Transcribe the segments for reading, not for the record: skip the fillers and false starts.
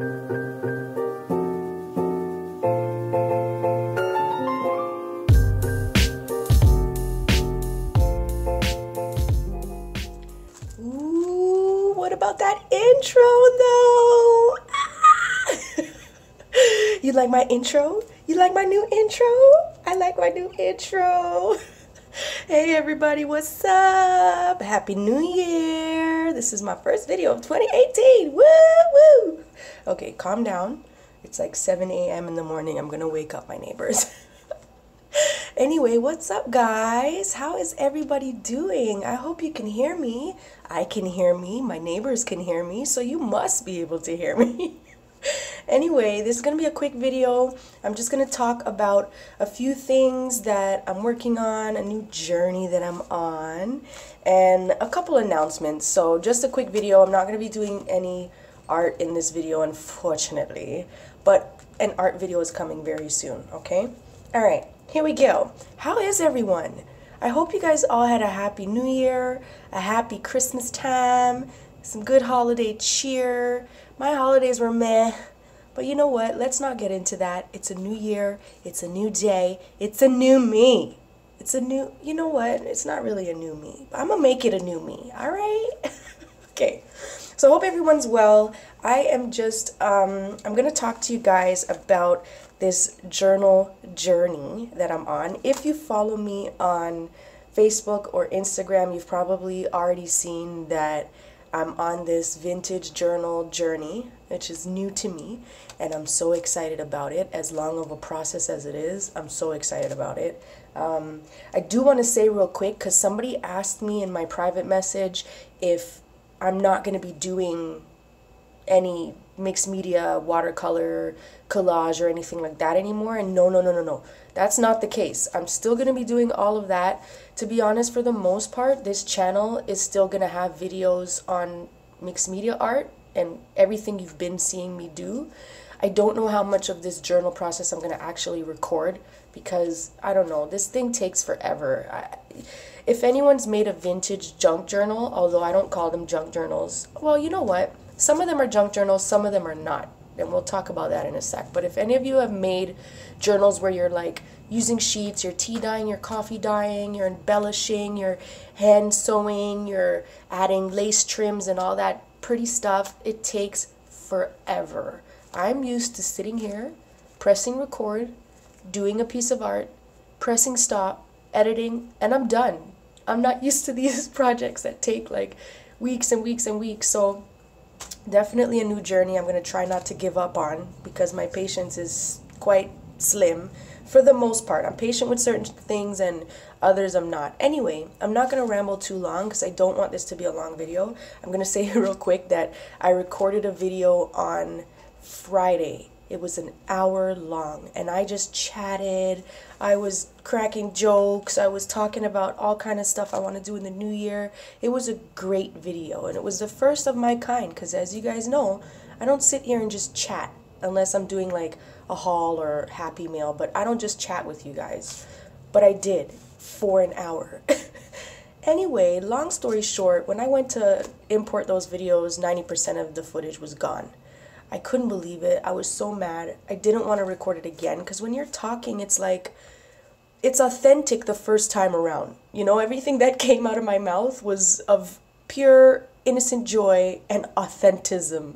Ooh, what about that intro though? You like my intro? You like my new intro? I like my new intro. Hey everybody, what's up? Happy New Year. This is my first video of 2018. Woo woo. Okay, calm down. It's like 7 a.m. in the morning. I'm gonna wake up my neighbors. Anyway, what's up guys? How is everybody doing? I hope you can hear me. I can hear me. My neighbors can hear me. So you must be able to hear me. Anyway, this is going to be a quick video. I'm just going to talk about a few things that I'm working on, a new journey that I'm on, and a couple announcements. So just a quick video. I'm not going to be doing any art in this video, unfortunately, but an art video is coming very soon, okay? All right, here we go. How is everyone? I hope you guys all had a happy New Year, a happy Christmas time, some good holiday cheer. My holidays were meh, but you know what? Let's not get into that. It's a new year. It's a new day. It's a new me. It's a new, you know what? It's not really a new me. I'm going to make it a new me, all right? Okay, so I hope everyone's well. I am just, I'm going to talk to you guys about this journal journey that I'm on. If you follow me on Facebook or Instagram, you've probably already seen that I'm on this vintage journal journey, which is new to me, and I'm so excited about it. As long of a process as it is, I'm so excited about it. I do want to say real quick, because somebody asked me in my private message if I'm not going to be doing any mixed media, watercolor, collage, or anything like that anymore, and no. That's not the case. I'm still going to be doing all of that. To be honest, for the most part, this channel is still going to have videos on mixed media art and everything you've been seeing me do. I don't know how much of this journal process I'm going to actually record because, I don't know, this thing takes forever. If anyone's made a vintage junk journal, although I don't call them junk journals, well, you know what? Some of them are junk journals, some of them are not. And we'll talk about that in a sec. But if any of you have made journals where you're like using sheets, you're tea dyeing, you're coffee dyeing, you're embellishing, you're hand sewing, you're adding lace trims and all that pretty stuff, it takes forever. I'm used to sitting here, pressing record, doing a piece of art, pressing stop, editing, and I'm done. I'm not used to these projects that take like weeks and weeks and weeks. So definitely a new journey I'm going to try not to give up on because my patience is quite slim for the most part. I'm patient with certain things and others I'm not. Anyway, I'm not going to ramble too long because I don't want this to be a long video. I'm going to say real quick that I recorded a video on Friday. It was an hour long and I just chatted. I was cracking jokes. I was talking about all kind of stuff I want to do in the new year. It was a great video and it was the first of my kind because as you guys know, I don't sit here and just chat unless I'm doing like a haul or Happy Mail, but I don't just chat with you guys. But I did for an hour. Anyway, long story short, when I went to import those videos, 90% of the footage was gone. I couldn't believe it. I was so mad. I didn't want to record it again because when you're talking, it's like, it's authentic the first time around. You know, everything that came out of my mouth was of pure innocent joy and authenticism.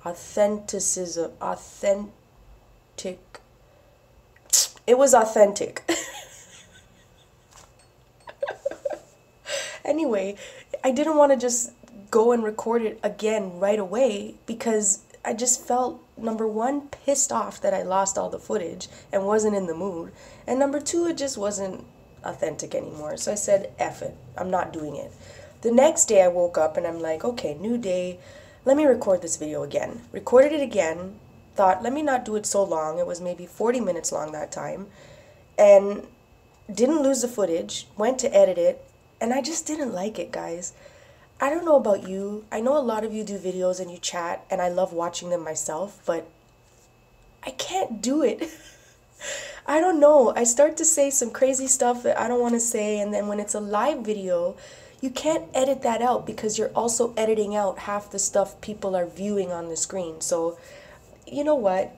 Authenticism. Authentic. It was authentic. Anyway, I didn't want to just go and record it again right away because I just felt, number one, pissed off that I lost all the footage and wasn't in the mood. And number two, it just wasn't authentic anymore. So I said, F it. I'm not doing it. The next day I woke up and I'm like, okay, new day. Let me record this video again. Recorded it again. Thought, let me not do it so long. It was maybe 40 minutes long that time. And didn't lose the footage. Went to edit it. And I just didn't like it, guys. I don't know about you. I know a lot of you do videos and you chat, and I love watching them myself, but I can't do it. I don't know. I start to say some crazy stuff that I don't want to say, and then when it's a live video, you can't edit that out because you're also editing out half the stuff people are viewing on the screen. So, you know what?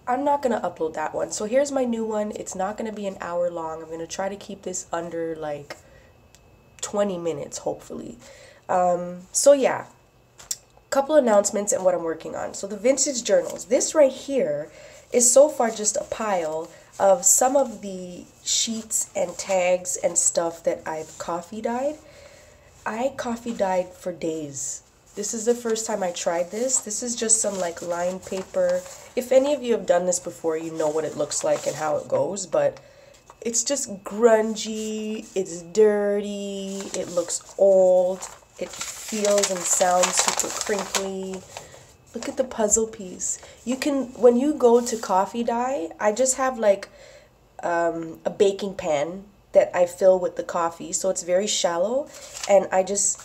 I'm not going to upload that one. So here's my new one. It's not going to be an hour long. I'm going to try to keep this under like 20 minutes, hopefully. So yeah, couple announcements and what I'm working on. So the vintage journals. This right here is so far just a pile of some of the sheets and tags and stuff that I've coffee dyed. I coffee dyed for days. This is the first time I tried this. This is just some like lined paper. If any of you have done this before, you know what it looks like and how it goes, but it's just grungy, it's dirty, it looks old, it feels and sounds super crinkly. Look at the puzzle piece. You can, when you go to coffee dye, I just have like a baking pan that I fill with the coffee, so it's very shallow, and I just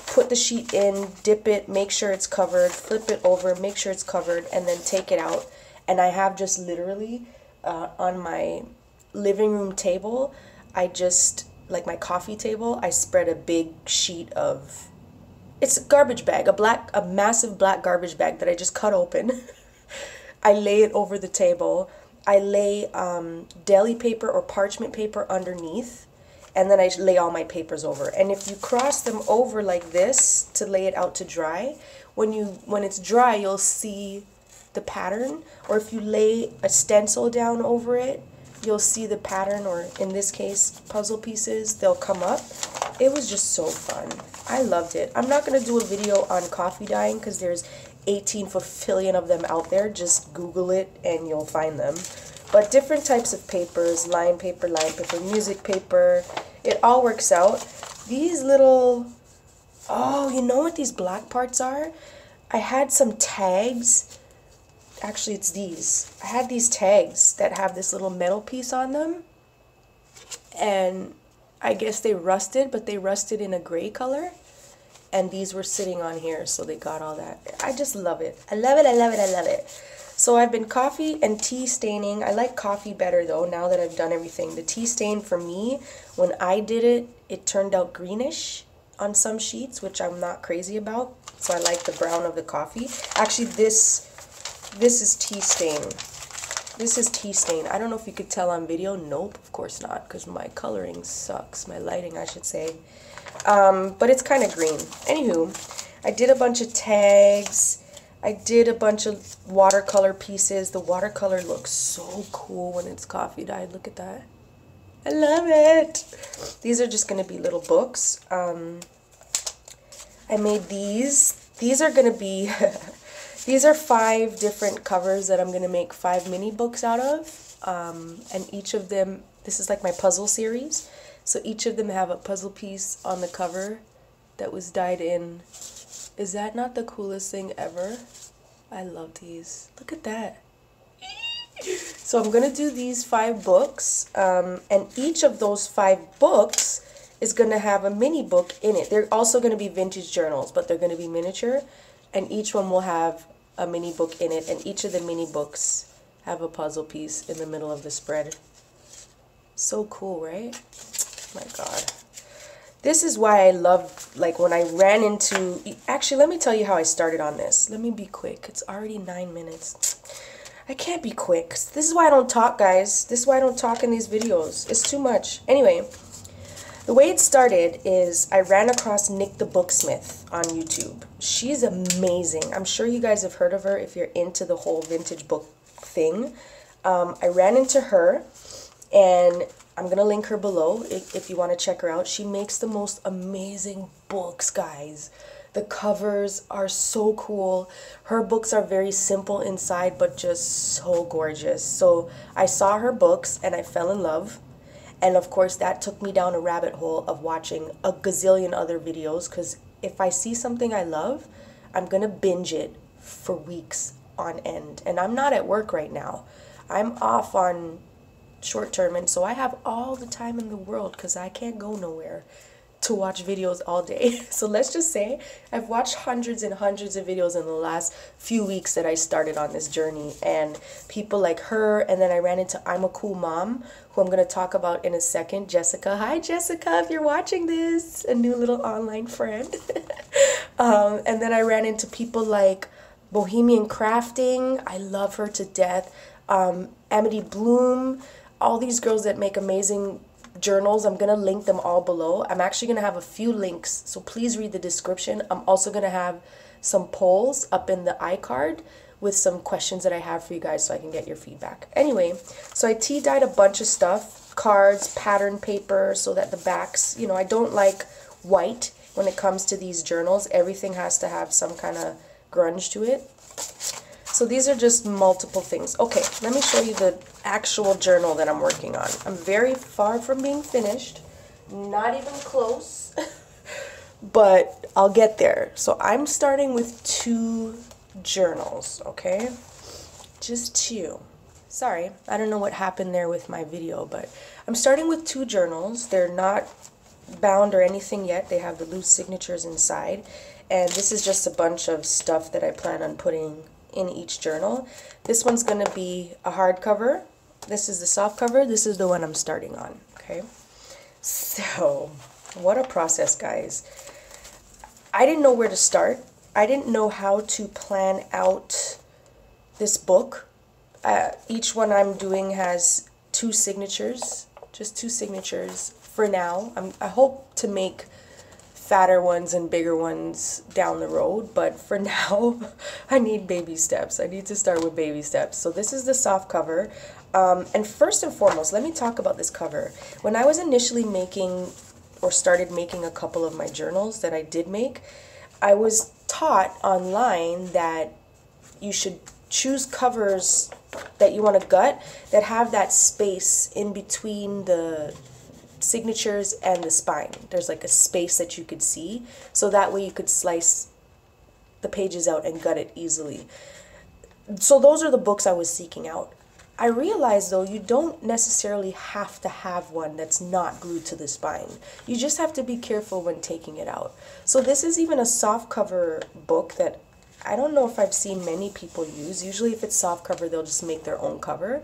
put the sheet in, dip it, make sure it's covered, flip it over, make sure it's covered, and then take it out. And I have just literally on my living room table, I just, like my coffee table, I spread a big sheet of, it's a garbage bag, a massive black garbage bag that I just cut open. I lay it over the table. I lay deli paper or parchment paper underneath, and then I lay all my papers over. And if you cross them over like this to lay it out to dry, when it's dry, you'll see the pattern. Or if you lay a stencil down over it, you'll see the pattern, or in this case, puzzle pieces, they'll come up. It was just so fun. I loved it. I'm not going to do a video on coffee dyeing because there's 18 fulfillion of them out there. Just Google it and you'll find them. But different types of papers, line paper, music paper, it all works out. These little, oh, you know what these black parts are? I had some tags. Actually, it's these. I had these tags that have this little metal piece on them. And I guess they rusted, but they rusted in a gray color. And these were sitting on here, so they got all that. I just love it. I love it, I love it, I love it. So I've been coffee and tea staining. I like coffee better though, now that I've done everything. The tea stain for me, when I did it, it turned out greenish on some sheets, which I'm not crazy about. So I like the brown of the coffee. Actually, this is tea stain. This is tea stain. I don't know if you could tell on video. Nope, of course not, because my coloring sucks. My lighting, I should say. But it's kind of green. Anywho, I did a bunch of tags. I did a bunch of watercolor pieces. The watercolor looks so cool when it's coffee dyed. Look at that. I love it. These are just going to be little books. I made these. These are going to be... These are 5 different covers that I'm going to make 5 mini books out of. And each of them... This is like my puzzle series. So each of them have a puzzle piece on the cover that was dyed in. Is that not the coolest thing ever? I love these. Look at that. So I'm going to do these 5 books. And each of those 5 books is going to have a mini book in it. They're also going to be vintage journals, but they're going to be miniature. And each one will have a mini book in it. And each of the mini books have a puzzle piece in the middle of the spread. So cool, right? My God. This is why I love, like, when I ran into... Actually, let me tell you how I started on this. Let me be quick. It's already 9 minutes. I can't be quick. This is why I don't talk, guys. This is why I don't talk in these videos. It's too much. Anyway, the way it started is I ran across Nick the Booksmith on YouTube. She's amazing. I'm sure you guys have heard of her if you're into the whole vintage book thing. I ran into her, and... I'm going to link her below if you want to check her out. She makes the most amazing books, guys. The covers are so cool. Her books are very simple inside, but just so gorgeous. So I saw her books and I fell in love. And of course, that took me down a rabbit hole of watching a gazillion other videos. Because if I see something I love, I'm going to binge it for weeks on end. And I'm not at work right now. I'm off on... short term, and so I have all the time in the world because I can't go nowhere. to watch videos all day. So let's just say I've watched hundreds and hundreds of videos in the last few weeks that I started on this journey, and people like her, and then I ran into I'm a Cool Mom, who I'm going to talk about in a second. Jessica. Hi Jessica, if you're watching this, a new little online friend. And then I ran into people like Bohemian Crafting. I love her to death. Amity Bloom, all these girls that make amazing journals. I'm going to link them all below. I'm actually going to have a few links, so please read the description. I'm also going to have some polls up in the iCard with some questions that I have for you guys so I can get your feedback. Anyway, so I tea-dyed a bunch of stuff, cards, pattern paper, so that the backs, you know, I don't like white when it comes to these journals. Everything has to have some kind of grunge to it. So these are just multiple things. Okay, let me show you the actual journal that I'm working on. I'm very far from being finished, not even close, but I'll get there. So I'm starting with 2 journals, okay? Just 2. Sorry, I don't know what happened there with my video, but I'm starting with 2 journals. They're not bound or anything yet. They have the loose signatures inside, and this is just a bunch of stuff that I plan on putting in each journal. This one's going to be a hardcover. This is the soft cover. This is the one I'm starting on, okay? So, what a process, guys. I didn't know where to start. I didn't know how to plan out this book. Each one I'm doing has 2 signatures, just 2 signatures for now. I hope to make fatter ones and bigger ones down the road, but for now I need baby steps. I need to start with baby steps. So this is the soft cover, and first and foremost, let me talk about this cover. When I was initially making or started making a couple of my journals that I did make, I was taught online that you should choose covers that you want to gut that have that space in between the signatures and the spine. There's like a space that you could see, so that way you could slice the pages out and gut it easily. So those are the books I was seeking out. I realized though, you don't necessarily have to have one that's not glued to the spine. You just have to be careful when taking it out. So this is even a soft cover book that I don't know if I've seen many people use. Usually if it's soft cover, they'll just make their own cover.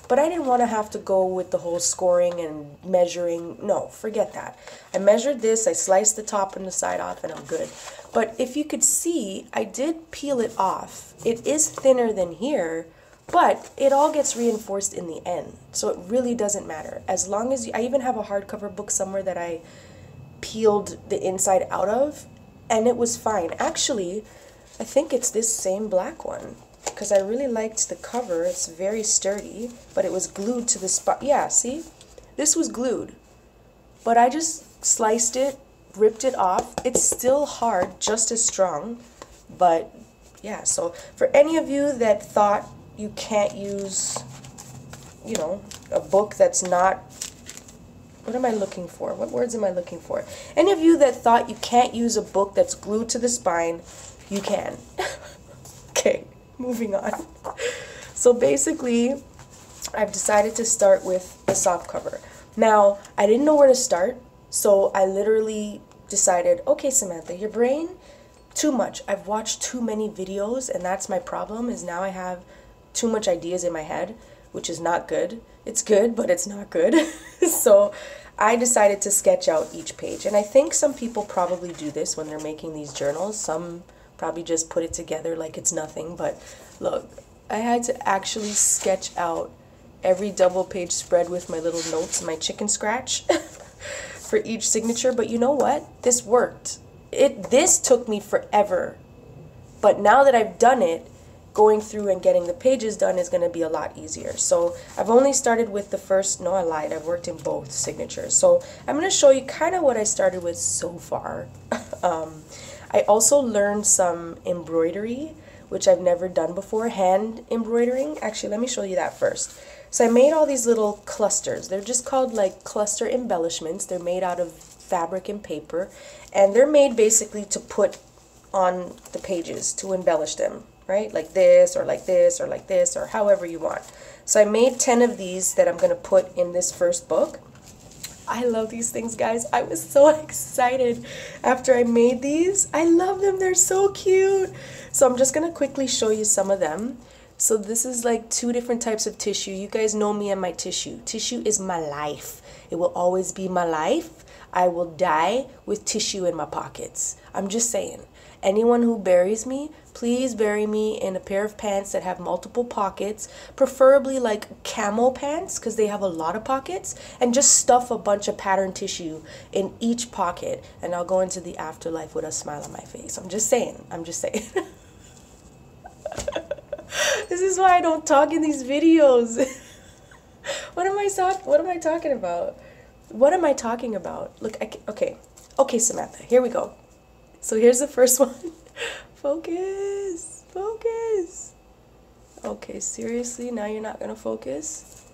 But I didn't want to have to go with the whole scoring and measuring. No, forget that. I measured this, I sliced the top and the side off, and I'm good. But if you could see, I did peel it off. It is thinner than here, but it all gets reinforced in the end. So it really doesn't matter. As long as I even have a hardcover book somewhere that I peeled the inside out of, and it was fine. Actually, I think it's this same black one, because I really liked the cover. It's very sturdy, but it was glued to the spot. Yeah, see? This was glued, but I just sliced it, ripped it off. It's still hard, just as strong, but yeah. So for any of you that thought you can't use, you know, a book that's not, what am I looking for? What words am I looking for? Any of you that thought you can't use a book that's glued to the spine, you can. Okay, moving on. So basically, I've decided to start with the soft cover. Now, I didn't know where to start, so I literally decided, okay, Samantha, your brain, too much. I've watched too many videos, and that's my problem, is now I have too much ideas in my head, which is not good. It's good, but it's not good. So I decided to sketch out each page, and I think some people probably do this when they're making these journals. Some probably just put it together like it's nothing, but look, I had to actually sketch out every double page spread with my little notes, my chicken scratch for each signature. But you know what? This worked. This took me forever, but now that I've done it, going through and getting the pages done is going to be a lot easier. So I've only started with the first, no, I lied, I've worked in both signatures. So I'm going to show you kind of what I started with so far. I also learned some embroidery, which I've never done before, hand embroidering. Actually, let me show you that first. So I made all these little clusters. They're just called like cluster embellishments. They're made out of fabric and paper, and they're made basically to put on the pages to embellish them, right? Like this, or like this, or like this, or however you want. So I made 10 of these that I'm going to put in this first book. I love these things, guys. I was so excited after I made these. I love them. They're so cute. So I'm just going to quickly show you some of them. So this is like 2 different types of tissue. You guys know me and my tissue. Tissue is my life. It will always be my life. I will die with tissue in my pockets. I'm just saying. Anyone who buries me, please bury me in a pair of pants that have multiple pockets, preferably like camo pants because they have a lot of pockets, and just stuff a bunch of pattern tissue in each pocket, and I'll go into the afterlife with a smile on my face. I'm just saying. I'm just saying. This is why I don't talk in these videos. What am I talking about? What am I talking about? Look, okay, Samantha, here we go. So here's the first one. Focus, focus. Okay, seriously, now you're not gonna focus?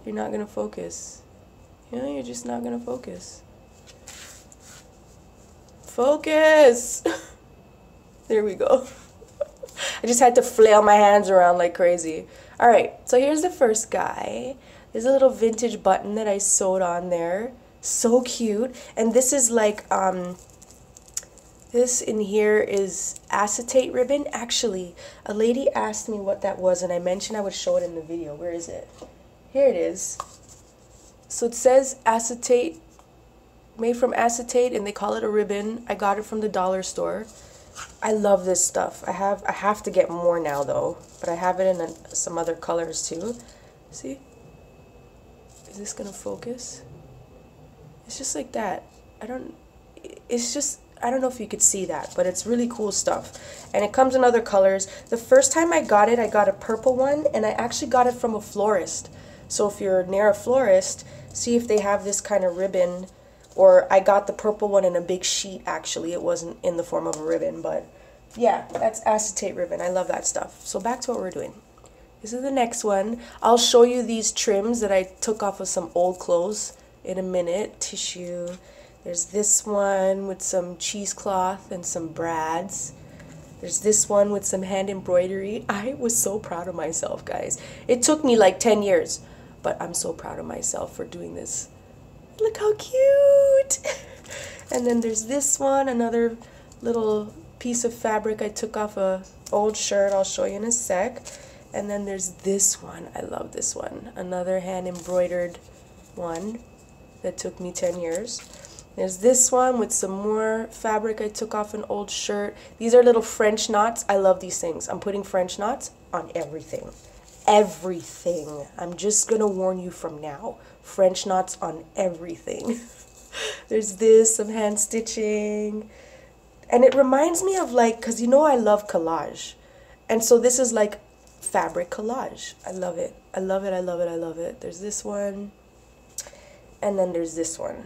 You're not gonna focus. You know, you're just not gonna focus. Focus. There we go. I just had to flail my hands around like crazy. All right, so here's the first guy. There's a little vintage button that I sewed on there. So cute. And this is like, this in here is acetate ribbon. Actually, a lady asked me what that was, and I mentioned I would show it in the video. Where is it? Here it is. So it says acetate, made from acetate, and they call it a ribbon. I got it from the dollar store. I love this stuff. I have to get more now though, but I have it in some other colors too. See? Is this gonna focus? It's just like that. I don't know if you could see that, but it's really cool stuff. And it comes in other colors. The first time I got it, I got a purple one, and I actually got it from a florist. So if you're near a florist, see if they have this kind of ribbon. Or I got the purple one in a big sheet, actually. It wasn't in the form of a ribbon, but yeah, that's acetate ribbon. I love that stuff. So back to what we're doing. This is the next one. I'll show you these trims that I took off of some old clothes in a minute. Tissue. There's this one with some cheesecloth and some brads. There's this one with some hand embroidery. I was so proud of myself, guys. It took me like 10 years, but I'm so proud of myself for doing this. Look how cute! And then there's this one, another little piece of fabric I took off a old shirt. I'll show you in a sec. And then there's this one. I love this one. Another hand embroidered one that took me 10 years. There's this one with some more fabric I took off an old shirt. These are little French knots. I love these things. I'm putting French knots on everything. Everything. I'm just gonna warn you from now. French knots on everything. There's this, some hand stitching. And it reminds me of like, because you know I love collage. And so this is like fabric collage. I love it. I love it, I love it, I love it. There's this one. And then there's this one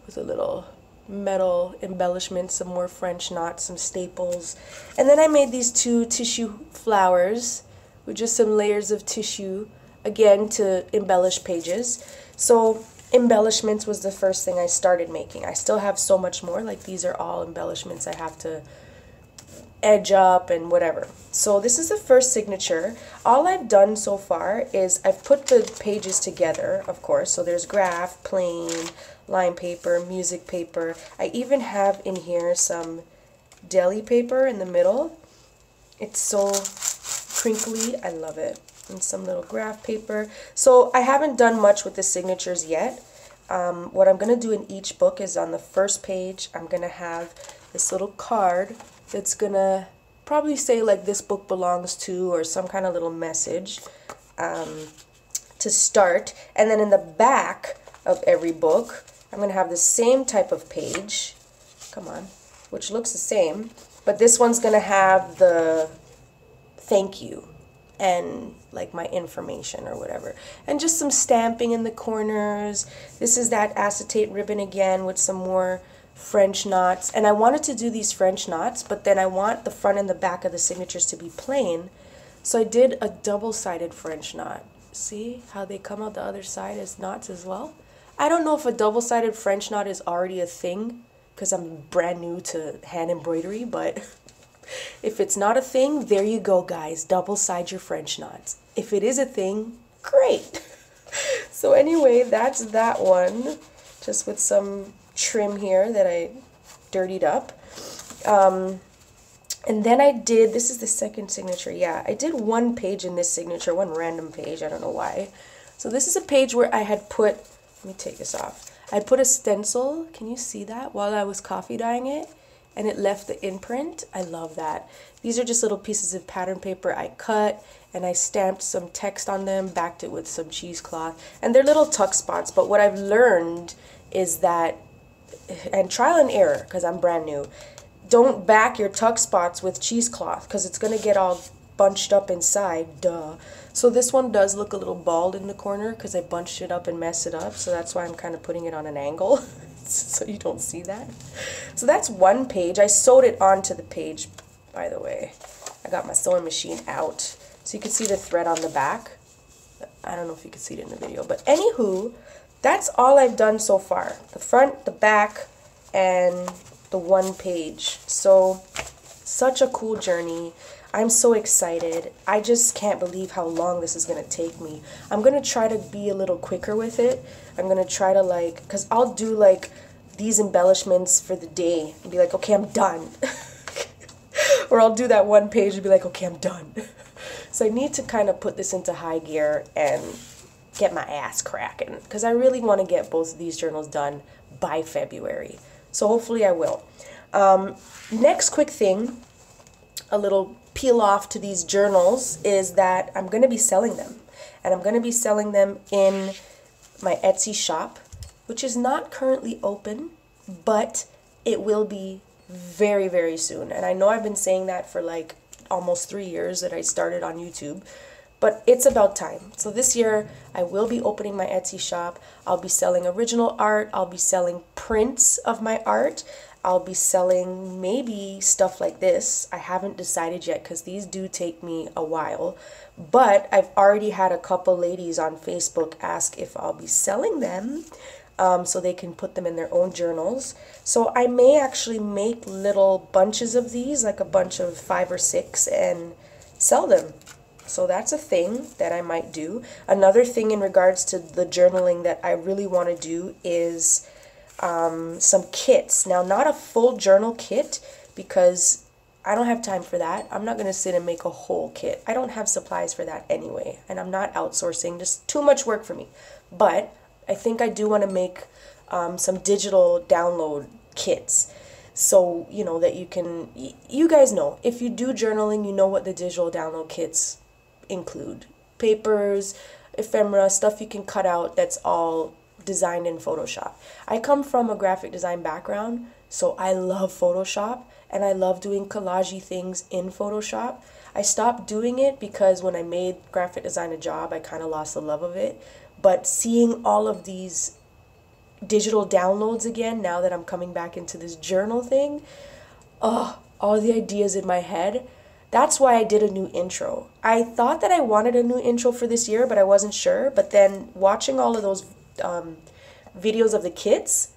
with a little metal embellishment, some more French knots, some staples. And then I made these 2 tissue flowers with just some layers of tissue, again, to embellish pages. So embellishments was the first thing I started making. I still have so much more. Like, these are all embellishments I have to edge up and whatever. So this is the first signature. All I've done so far is I've put the pages together, of course. So there's graph, plain, line paper, music paper. I even have in here some deli paper in the middle. It's so crinkly. I love it. And some little graph paper. So I haven't done much with the signatures yet. What I'm going to do in each book is on the first page, I'm going to have this little card that's going to probably say like this book belongs to, or some kind of little message to start. And then in the back of every book, I'm going to have the same type of page, come on, which looks the same, but this one's going to have the thank you and like my information or whatever, and just some stamping in the corners. This is that acetate ribbon again with some more French knots, and I wanted to do these French knots, but then I want the front and the back of the signatures to be plain, so I did a double-sided French knot. See how they come out the other side as knots as well? I don't know if a double-sided French knot is already a thing because I'm brand new to hand embroidery, but if it's not a thing, there you go, guys. Double-side your French knots. If it is a thing, great. So anyway, that's that one. Just with some trim here that I dirtied up. And then I did, this is the second signature, yeah. I did one page in this signature, one random page, I don't know why. So this is a page where I had put, let me take this off. I put a stencil, can you see that, while I was coffee dyeing it? And it left the imprint. I love that. These are just little pieces of pattern paper I cut, and I stamped some text on them, backed it with some cheesecloth. And they're little tuck spots, but what I've learned is that, and trial and error, because I'm brand new, don't back your tuck spots with cheesecloth because it's going to get all bunched up inside, duh. So this one does look a little bald in the corner because I bunched it up and messed it up, so that's why I'm kind of putting it on an angle so you don't see that. So that's one page. I sewed it onto the page, by the way. I got my sewing machine out so you can see the thread on the back. I don't know if you can see it in the video, but anywho, that's all I've done so far. The front, the back, and the one page. So such a cool journey. I'm so excited. I just can't believe how long this is going to take me. I'm going to try to be a little quicker with it. I'm going to try to like, because I'll do like these embellishments for the day and be like, okay, I'm done. Or I'll do that one page and be like, okay, I'm done. So I need to kind of put this into high gear and get my ass cracking because I really want to get both of these journals done by February. So hopefully I will. Next quick thing, a little peel off to these journals, is that I'm going to be selling them. And I'm going to be selling them in my Etsy shop, which is not currently open, but it will be very, very soon. And I know I've been saying that for like almost 3 years that I started on YouTube. But it's about time. So this year, I will be opening my Etsy shop. I'll be selling original art. I'll be selling prints of my art. I'll be selling maybe stuff like this. I haven't decided yet because these do take me a while. But I've already had a couple ladies on Facebook ask if I'll be selling them so they can put them in their own journals. So I may actually make little bunches of these, like a bunch of 5 or 6, and sell them. So that's a thing that I might do. Another thing in regards to the journaling that I really want to do is some kits. Now, not a full journal kit because I don't have time for that. I'm not going to sit and make a whole kit. I don't have supplies for that anyway. And I'm not outsourcing. Just too much work for me. But I think I do want to make some digital download kits. So, you know, that you can, you guys know, if you do journaling, you know what the digital download kits include. Papers, ephemera, stuff you can cut out that's all designed in Photoshop. I come from a graphic design background, so I love Photoshop and I love doing collagey things in Photoshop. I stopped doing it because when I made graphic design a job, I kind of lost the love of it. But seeing all of these digital downloads again, now that I'm coming back into this journal thing, oh, all the ideas in my head. That's why I did a new intro. I thought that I wanted a new intro for this year, but I wasn't sure. But then watching all of those videos of the kids,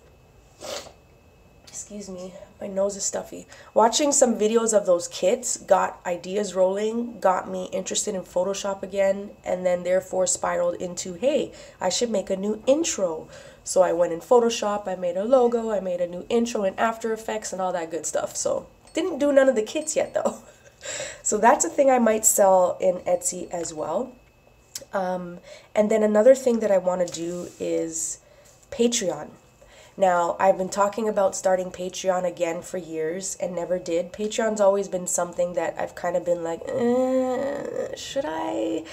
excuse me, my nose is stuffy. Watching some videos of those kits got ideas rolling, got me interested in Photoshop again, and then therefore spiraled into, hey, I should make a new intro. So I went in Photoshop, I made a logo, I made a new intro in After Effects and all that good stuff. So didn't do none of the kits yet though. So that's a thing I might sell in Etsy as well. And then another thing that I want to do is Patreon. Now, I've been talking about starting Patreon again for years and never did. Patreon's always been something that I've kind of been like, should I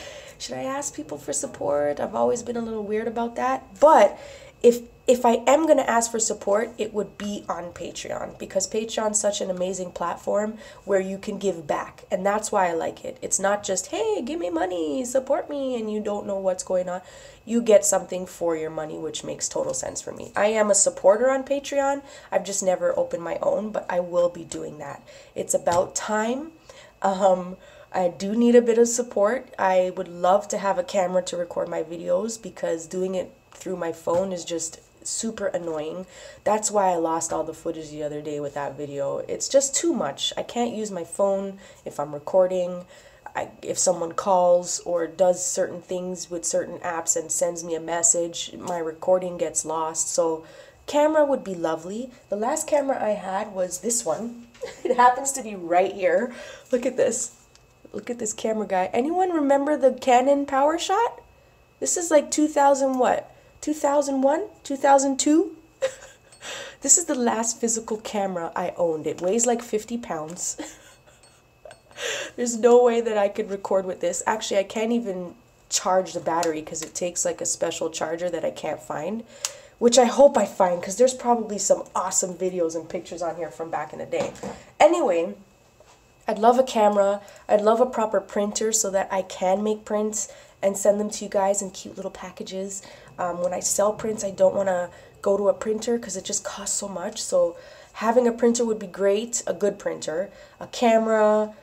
ask people for support? I've always been a little weird about that. But if I am going to ask for support, it would be on Patreon, because Patreon's such an amazing platform where you can give back. And that's why I like it. It's not just, hey, give me money, support me, and you don't know what's going on. You get something for your money, which makes total sense for me. I am a supporter on Patreon. I've just never opened my own, but I will be doing that. It's about time. I do need a bit of support. I would love to have a camera to record my videos, because doing it through my phone is just super annoying. That's why I lost all the footage the other day with that video. It's just too much. I can't use my phone if I'm recording. if someone calls or does certain things with certain apps and sends me a message, my recording gets lost. So camera would be lovely. The last camera I had was this one. It happens to be right here. Look at this. Look at this camera guy. Anyone remember the Canon PowerShot? This is like 2000 what? 2001? 2002? This is the last physical camera I owned. It weighs like 50 pounds. There's no way that I could record with this. Actually, I can't even charge the battery because it takes like a special charger that I can't find, which I hope I find because there's probably some awesome videos and pictures on here from back in the day. Anyway, I'd love a camera. I'd love a proper printer so that I can make prints and send them to you guys in cute little packages. When I sell prints, I don't want to go to a printer because it just costs so much. So having a printer would be great, a good printer, a camera,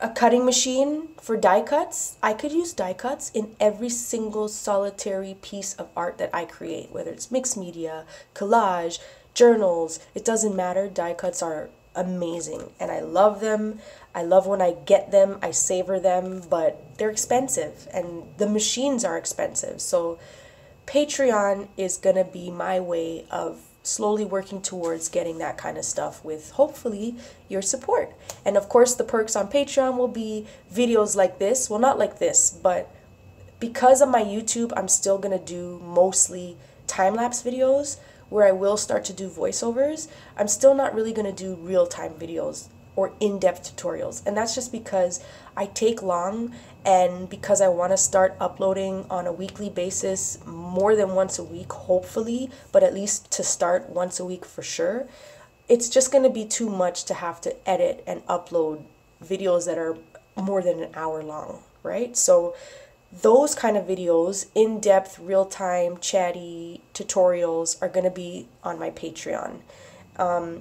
a cutting machine for die cuts. I could use die cuts in every single solitary piece of art that I create, whether it's mixed media, collage, journals, it doesn't matter. Die cuts are amazing and I love them. I love when I get them, I savor them, but they're expensive and the machines are expensive. So Patreon is gonna be my way of slowly working towards getting that kind of stuff with hopefully your support. And of course the perks on Patreon will be videos like this. Well, not like this, but because of my YouTube, I'm still gonna do mostly time-lapse videos where I will start to do voiceovers. I'm still not really gonna do real-time videos or in-depth tutorials, and that's just because I take long, and because I want to start uploading on a weekly basis, more than once a week hopefully, but at least to start once a week for sure. It's just going to be too much to have to edit and upload videos that are more than an hour long, right? So those kind of videos, in-depth, real-time, chatty tutorials are going to be on my Patreon.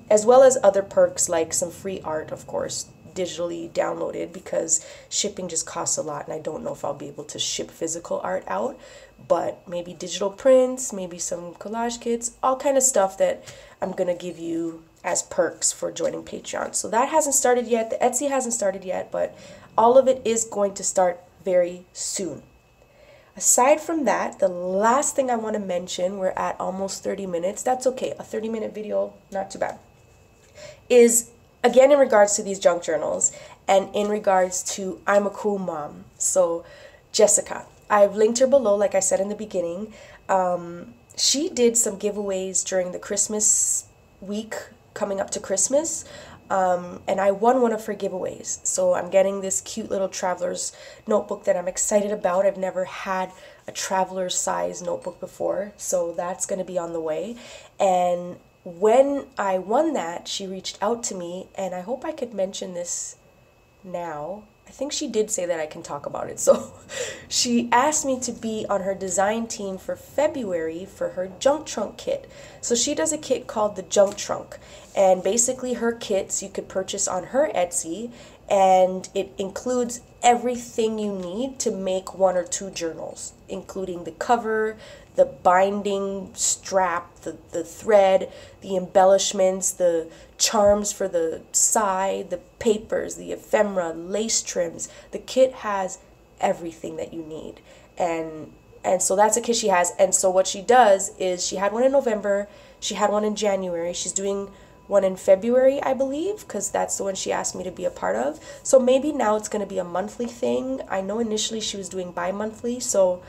As well as other perks like some free art, of course, digitally downloaded, because shipping just costs a lot and I don't know if I'll be able to ship physical art out, but maybe digital prints, maybe some collage kits, all kind of stuff that I'm going to give you as perks for joining Patreon. So that hasn't started yet, the Etsy hasn't started yet, but all of it is going to start very soon. Aside from that, the last thing I want to mention, we're at almost 30 minutes, that's okay, a 30-minute video, not too bad, is again in regards to these junk journals and in regards to I'm a cool mom. So Jessica, I've linked her below like I said in the beginning. She did some giveaways during the Christmas week coming up to Christmas. And I won one of her giveaways. So I'm getting this cute little traveler's notebook that I'm excited about. I've never had a traveler's size notebook before, so that's going to be on the way. And when I won that, she reached out to me, and I hope I could mention this now. I think she did say that I can talk about it. So she asked me to be on her design team for February for her junk trunk kit. So she does a kit called the Junk Trunk, and basically her kits you could purchase on her Etsy, and it includes everything you need to make 1 or 2 journals, including the cover, the binding strap, the thread, the embellishments, the charms for the side, the papers, the ephemera, lace trims. The kit has everything that you need. And so that's a kit she has. And so what she does is she had one in November, she had one in January, she's doing one in February, I believe, because that's the one she asked me to be a part of. So maybe now it's going to be a monthly thing. I know initially she was doing bi-monthly, so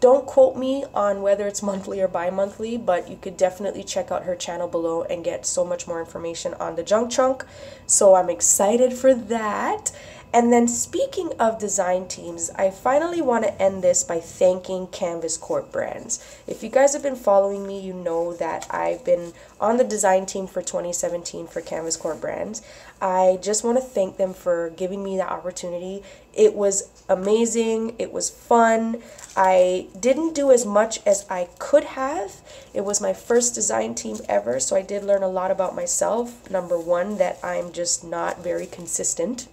don't quote me on whether it's monthly or bi-monthly, but you could definitely check out her channel below and get so much more information on the junk trunk. So I'm excited for that. And then speaking of design teams, I finally want to end this by thanking Canvas Corp Brands. If you guys have been following me, you know that I've been on the design team for 2017 for Canvas Corp Brands. I just want to thank them for giving me the opportunity. It was amazing. It was fun. I didn't do as much as I could have. It was my first design team ever, so I did learn a lot about myself. Number one, that I'm just not very consistent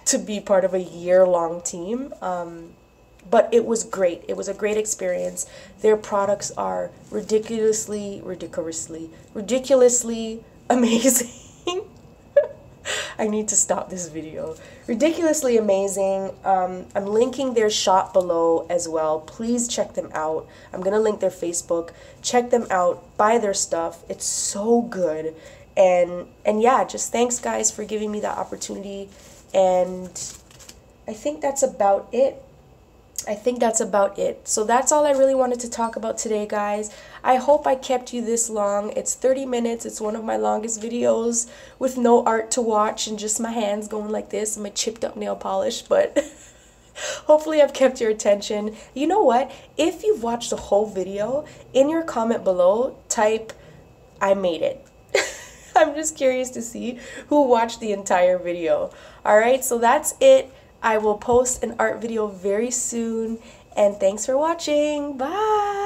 to be part of a year-long team. But it was great. It was a great experience. Their products are ridiculously amazing. I need to stop this video. Ridiculously amazing. I'm linking their shop below as well. Please check them out. I'm gonna link their Facebook. Check them out. Buy their stuff. It's so good. And yeah, just thanks guys for giving me that opportunity. And I think that's about it. So that's all I really wanted to talk about today, guys. I hope I kept you this long. It's 30 minutes. It's one of my longest videos with no art to watch and just my hands going like this and my chipped up nail polish, but hopefully I've kept your attention. You know what? If you've watched the whole video, in your comment below, type, "I made it." I'm just curious to see who watched the entire video. Alright, so that's it. I will post an art video very soon, and thanks for watching. Bye!